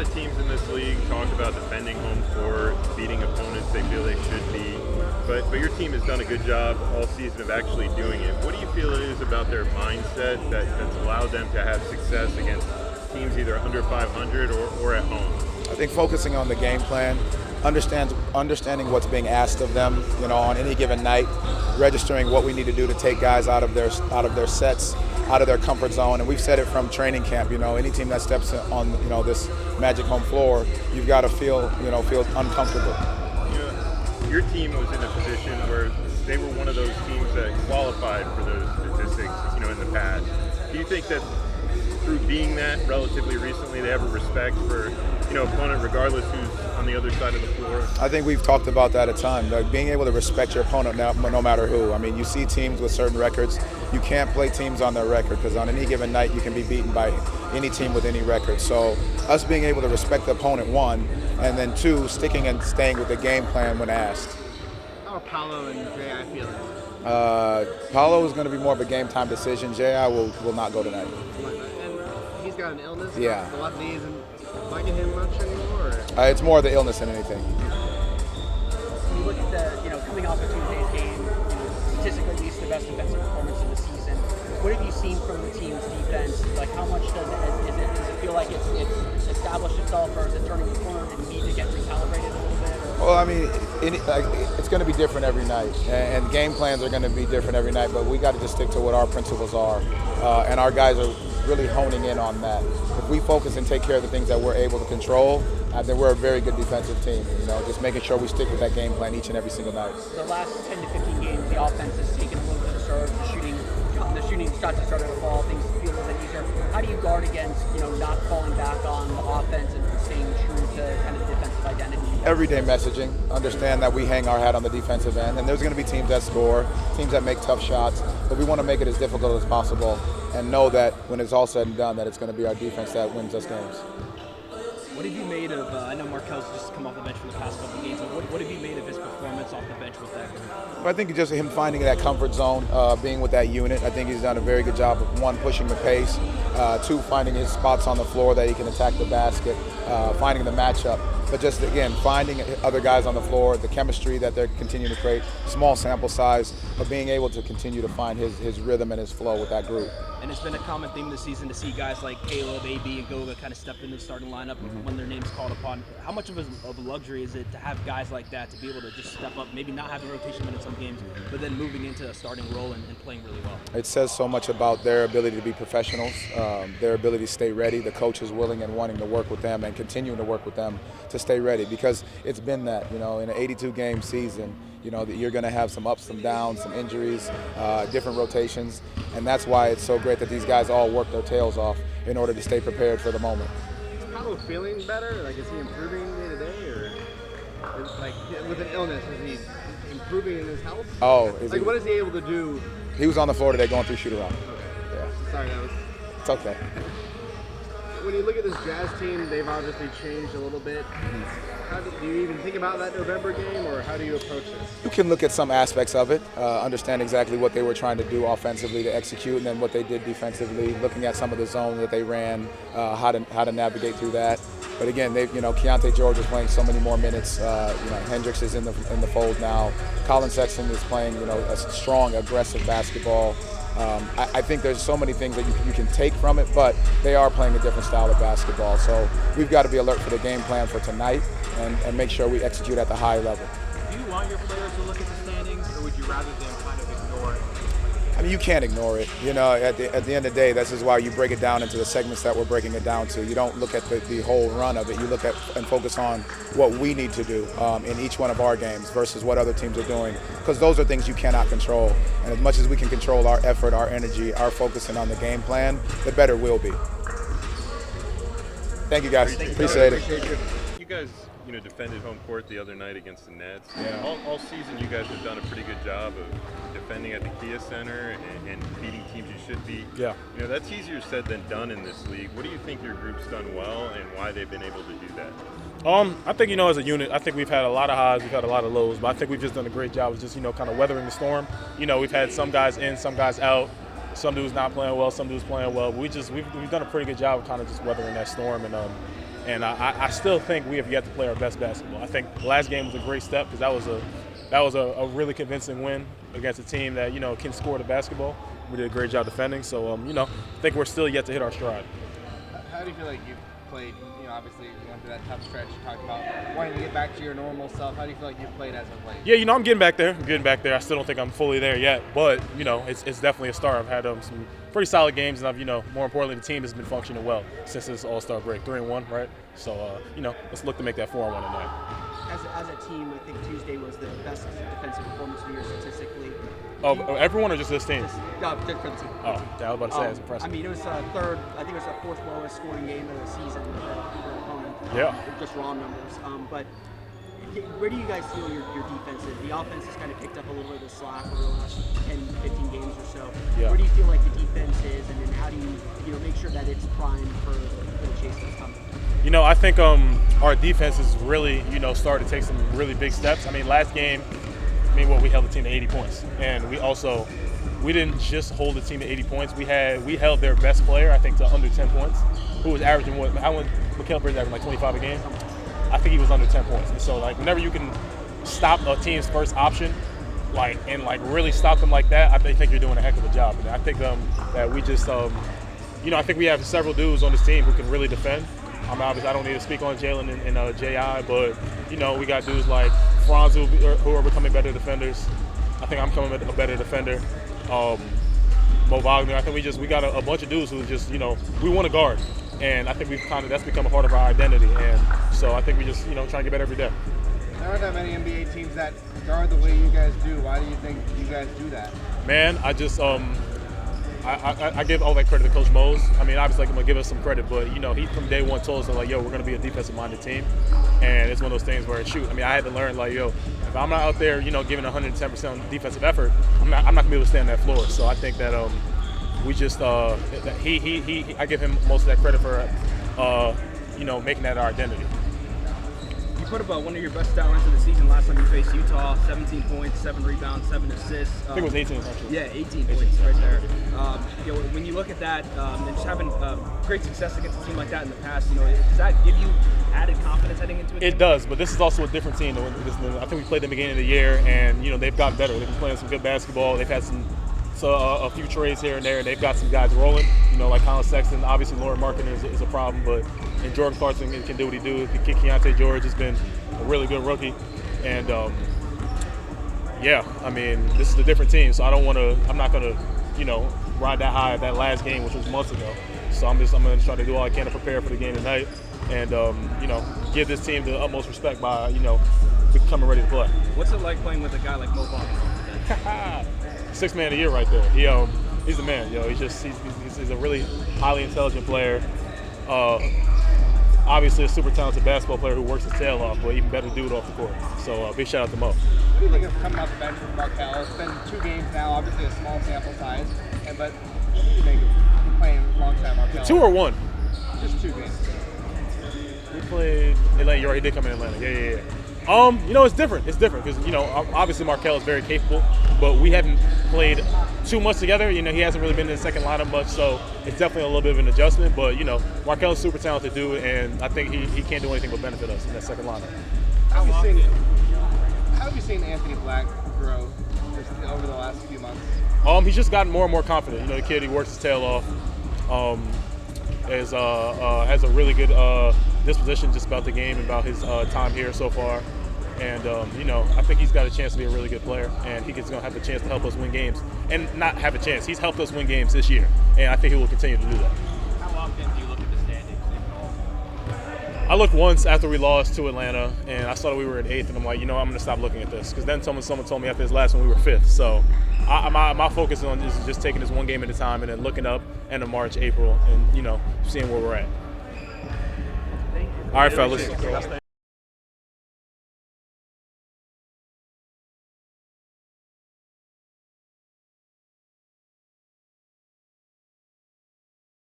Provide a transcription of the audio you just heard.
of teams in this league talk about defending home court, beating opponents they feel they should be, but your team has done a good job all season of actually doing it. What do you feel it is about their mindset that's allowed them to have success against teams either under 500 or at home? I think focusing on the game plan, understanding what's being asked of them, on any given night, registering what we need to do to take guys out of their sets, out of their comfort zone. And we've said it from training camp, any team that steps on, this magic home floor, you've got to feel uncomfortable. Your team was in a position where they were one of those teams that qualified for those statistics, in the past. Do you think that through being that relatively recently, they have a respect for, opponent regardless who's on the other side of the floor? I think we've talked about that a ton. Like being able to respect your opponent no matter who. I mean, you see teams with certain records. You can't play teams on their record because on any given night you can be beaten by any team with any record. So us being able to respect the opponent, one, and then two, sticking and staying with the game plan when asked. How are Paolo and J.I. feeling? Paolo is going to be more of a game time decision. J.I. will not go tonight. And he's got an illness? Yeah. The left knee isn't bugging him much anymore? It's more the illness than anything. When you look at the, coming off of Tuesday's game, statistically at least the best defensive performance of the season. What have you seen from the team's defense? Like, how much does it feel like it's established itself, or is it turning the corner and need to get recalibrated a little bit? Or? Well, I mean, it's going to be different every night, and game plans are going to be different every night. But we got to just stick to what our principles are, and our guys are really honing in on that. If we focus and take care of the things that we're able to control, then we're a very good defensive team. Just making sure we stick with that game plan each and every single night. The last 10 to 15 games, the offense has taken a little bit of surge. The shooting shots have started to fall. Things feel a little bit easier. How do you guard against, not falling back on the offense and staying true to kind of the defensive identity? Everyday messaging. Understand that we hang our hat on the defensive end, and there's going to be teams that score, teams that make tough shots, but we want to make it as difficult as possible and know that when it's all said and done, that it's going to be our defense that wins us games. What have you made of, I know Markel's just come off the bench for the past couple of games, but what have you made of his performance off the bench with that group? Well, I think just him finding that comfort zone, being with that unit. I think he's done a very good job of, one, pushing the pace, two, finding his spots on the floor that he can attack the basket, finding the matchup. But just, again, finding other guys on the floor, the chemistry that they're continuing to create, small sample size, but being able to continue to find his rhythm and his flow with that group. And it's been a common theme this season to see guys like Caleb, AB, and Goga kind of step into the starting lineup when their name's called upon. How much of a luxury is it to have guys like that to be able to just step up, maybe not having rotation minutes some games, but then moving into a starting role and playing really well? It says so much about their ability to be professionals, their ability to stay ready, the coaches willing and wanting to work with them and continuing to work with them to stay ready, because it's been that, in an 82-game season, you're going to have some ups, some downs, some injuries, different rotations, and that's why it's so great that these guys all work their tails off in order to stay prepared for the moment. Is Paolo feeling better? Like, is he improving day to day, or with an illness, is he improving in his health? What is he able to do? He was on the floor today going through Shootaround. Okay. Yeah. Sorry, It's okay. When you look at this Jazz team, they've obviously changed a little bit. How do you even think about that November game, or how do you approach this? You can look at some aspects of it, understand exactly what they were trying to do offensively to execute, and then what they did defensively, looking at some of the zone that they ran, how to navigate through that. But again, Keontae George is playing so many more minutes. Hendricks is in the fold now. Colin Sexton is playing, a strong, aggressive basketball. I think there's so many things that you can take from it, but they are playing a different style of basketball. So we've got to be alert for the game plan for tonight and make sure we execute at the high level. Do you want your players to look at the standings, or would you rather them kind of ignore it? I mean, you can't ignore it. At the end of the day, this is why you break it down into the segments that we're breaking it down to. You don't look at the whole run of it. You look at and focus on what we need to do in each one of our games versus what other teams are doing, because those are things you cannot control. And as much as we can control our effort, our energy, our focusing on the game plan, the better we'll be. Thank you, guys. Appreciate it. You guys, defended home court the other night against the Nets. Yeah. All season, you guys have done a pretty good job of defending at the Kia Center and beating teams you should beat. Yeah. That's easier said than done in this league. What do you think your group's done well, and why they've been able to do that? I think, as a unit, I think we've had a lot of highs, we've had a lot of lows, but I think we've just done a great job of just, kind of weathering the storm. We've had some guys in, some guys out. some dudes not playing well, some dudes playing well. But we've done a pretty good job of kind of just weathering that storm, and I still think we have yet to play our best basketball. I think the last game was a great step because that was a really convincing win against a team that can score the basketball. We did a great job defending, so I think we're still yet to hit our stride. How do you feel like you've played? Obviously you went through that tough stretch. You talked about wanting to get back to your normal self. How do you feel like you've played as of late? Yeah, I'm getting back there. I still don't think I'm fully there yet, but it's definitely a start. I've had some pretty solid games, and I've more importantly, the team has been functioning well since this All-Star break. 3-1, right? So let's look to make that 4-1 tonight. As a team, I think Tuesday was the best defensive performance of the year statistically. Of everyone or just this team? No, just for the team. Oh, I was about to say, that's impressive. I mean, it was third. I think it was the fourth lowest scoring game of the season for an opponent. Yeah. Just raw numbers. But where do you guys feel your defense is? The offense has kind of picked up a little bit of the slack over the last 10, 15 games or so. Yeah. Where do you feel like the defense is, and then how do you make sure that it's primed for the chase that's coming? I think our defense is really started to take some really big steps. I mean, last game. We held the team to 80 points, and we didn't just hold the team to 80 points. We held their best player, I think, to under 10 points, who was averaging Mikal Bridges averaging like 25 a game. I think he was under 10 points, and so whenever you can stop a team's first option, and really stop them like that, I think you're doing a heck of a job. And I think that we just I think we have several dudes on this team who can really defend. Obviously, I don't need to speak on Jalen and J.I., but we got dudes like Franz who are becoming better defenders. I think I'm becoming a better defender. Mo Wagner. I think we got a bunch of dudes who just we want to guard, and I think that's become a part of our identity. And so I think we just trying to get better every day. There aren't that many NBA teams that guard the way you guys do. Why do you think you guys do that? Man, I just I give all that credit to Coach Mose. I mean, obviously, I'm going to give us some credit, but, he from day one told us, yo, we're going to be a defensive-minded team. And it's one of those things where, I had to learn, if I'm not out there, giving 110% defensive effort, I'm not going to be able to stay on that floor. So I think that we just, I give him most of that credit for, making that our identity. You put up one of your best stat lines of the season last time you faced Utah, 17 points, 7 rebounds, 7 assists. I think it was 18, actually. Yeah, 18 points right there. When you look at that and just having great success against a team like that in the past, does that give you added confidence heading into it? It does, but this is also a different team. I think we played them beginning of the year, and, they've gotten better. They've been playing some good basketball. They've had a few trades here and there, and they've got some guys rolling, like Colin Sexton. Obviously, Lauren Markin is a problem, and Jordan Clarkson can do what he do. Keontae George has been a really good rookie, and this is a different team, so I'm not gonna ride that high that last game, which was months ago. So I'm gonna try to do all I can to prepare for the game tonight, and give this team the utmost respect by becoming ready to play. What's it like playing with a guy like Mo Wagner? 6th man of the year right there. He's the man. He's a really highly intelligent player. Obviously a super talented basketball player who works his tail off, but even better dude off the court. So big shout out to Mo. What do you think of coming off the bench with Markel? It's been 2 games now, obviously a small sample size, but what do you think of playing alongside Markel? 2 or 1? Just 2 games. We played Atlanta. You're right, he did come in Atlanta. Yeah. It's different. It's different because, obviously Markel is very capable, but we haven't played too much together. He hasn't really been in the second lineup much, so it's definitely a little bit of an adjustment. But, Markel is a super talented dude, and I think he can't do anything but benefit us in that second lineup. How have you seen Anthony Black grow over the last few months? He's just gotten more and more confident. The kid, he works his tail off. Has a really good disposition just about the game and about his time here so far. And, I think he's got a chance to be a really good player, and he's going to have the chance to help us win games. And not have a chance. He's helped us win games this year, and I think he will continue to do that. How often do you look at the standings? I looked once after we lost to Atlanta, and I saw that we were in 8th, and I'm like, I'm going to stop looking at this. Because then someone told me after this last one we were 5th. So my focus is just taking this one game at a time and then looking up end of March, April, and, seeing where we're at. All right, fellas.